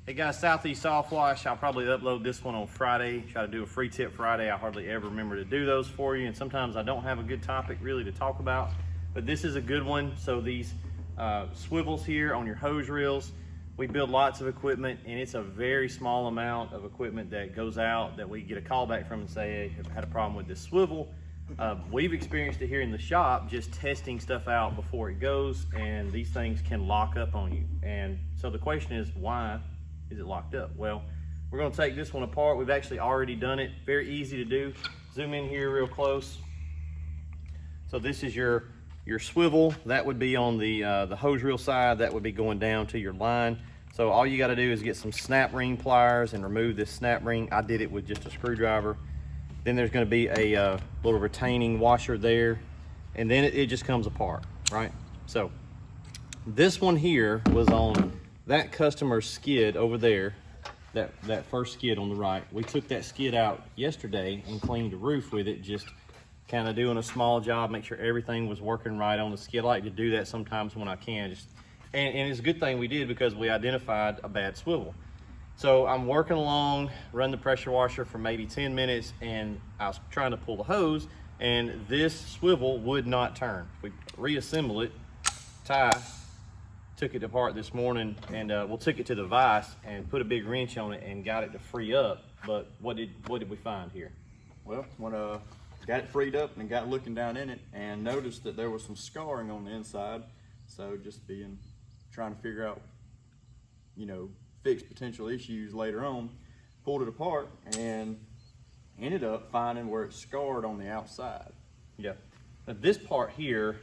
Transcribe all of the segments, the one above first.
Hey guys, Southeast Softwash. I'll probably upload this one on Friday. Try to do a free tip Friday. I hardly ever remember to do those for you, and sometimes I don't have a good topic really to talk about, but this is a good one. So these swivels here on your hose reels, we build lots of equipment, and it's a very small amount of equipment that goes out that we get a call back from and say, hey, I've had a problem with this swivel. We've experienced it here in the shop, just testing stuff out before it goes, and these things can lock up on you. And so the question is, why is it locked up? Well, we're going to take this one apart. We've actually already done it. Very easy to do. Zoom in here real close. So this is your swivel. That would be on the hose reel side. That would be going down to your line. So all you got to do is get some snap ring pliers and remove this snap ring. I did it with just a screwdriver. Then there's going to be a little retaining washer there, and then it just comes apart, right? So this one here was on that customer's skid over there, that first skid on the right. We took that skid out yesterday and cleaned the roof with it, just kind of doing a small job, make sure everything was working right on the skid. I like to do that sometimes when I can. And it's a good thing we did, because we identified a bad swivel. So I'm working along, run the pressure washer for maybe 10 minutes, and I was trying to pull the hose, and this swivel would not turn. We reassemble it, took it apart this morning, and we'll took it to the vise and put a big wrench on it and got it to free up. But what did we find here? Well, when got it freed up and got looking down in it and noticed that there was some scarring on the inside. So just trying to figure out, fix potential issues later on, pulled it apart and ended up finding where it's scarred on the outside. Yeah. Now this part here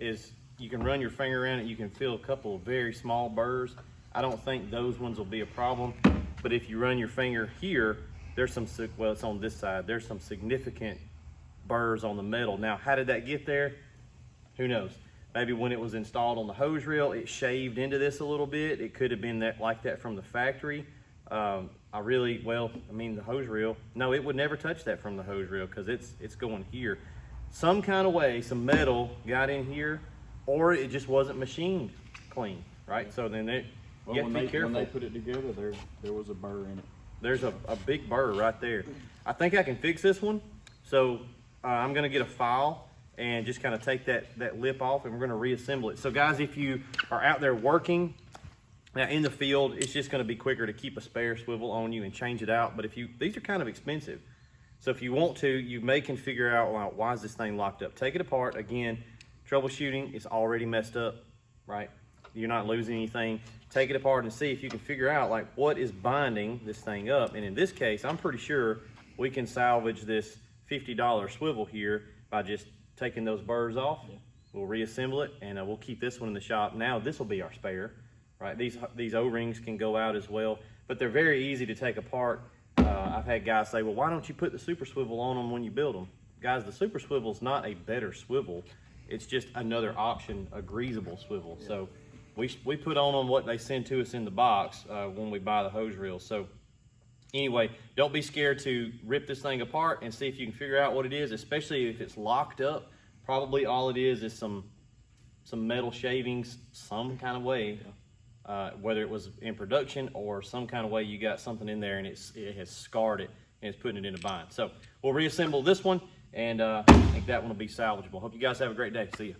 is, you can run your finger in it, you can feel a couple of very small burrs. I don't think those ones will be a problem, but if you run your finger here, there's some, well, it's on this side, there's some significant burrs on the metal. Now, how did that get there? Who knows? Maybe when it was installed on the hose reel, it shaved into this a little bit. It could have been like that from the factory. The hose reel, no, it would never touch that from the hose reel, because it's going here. Some kind of way, some metal got in here, or it just wasn't machined clean, right? So then you have to be careful. When they put it together, there was a burr in it. There's a big burr right there. I think I can fix this one. So I'm gonna get a file and just kind of take that lip off, and we're gonna reassemble it. So guys, if you are out there working, now in the field, it's just gonna be quicker to keep a spare swivel on you and change it out. But these are kind of expensive. So if you want to, you can figure out, well, why is this thing locked up? Take it apart. Again, troubleshooting is already messed up, right? You're not losing anything. Take it apart and see if you can figure out like what is binding this thing up. And in this case, I'm pretty sure we can salvage this $50 swivel here by just taking those burrs off. Yeah. We'll reassemble it, and we'll keep this one in the shop. Now this will be our spare, right? These O-rings can go out as well, but they're very easy to take apart. I've had guys say, well, why don't you put the super swivel on them when you build them? Guys, the super swivel is not a better swivel. It's just another option, a greasable swivel. Yeah. So we put on them what they send to us in the box when we buy the hose reel. So anyway, don't be scared to rip this thing apart and see if you can figure out what it is, especially if it's locked up. Probably all it is some metal shavings, some kind of way, whether it was in production or some kind of way you got something in there and it has scarred it and it's putting it in a bind. So we'll reassemble this one, and I think that one will be salvageable. Hope you guys have a great day. See you.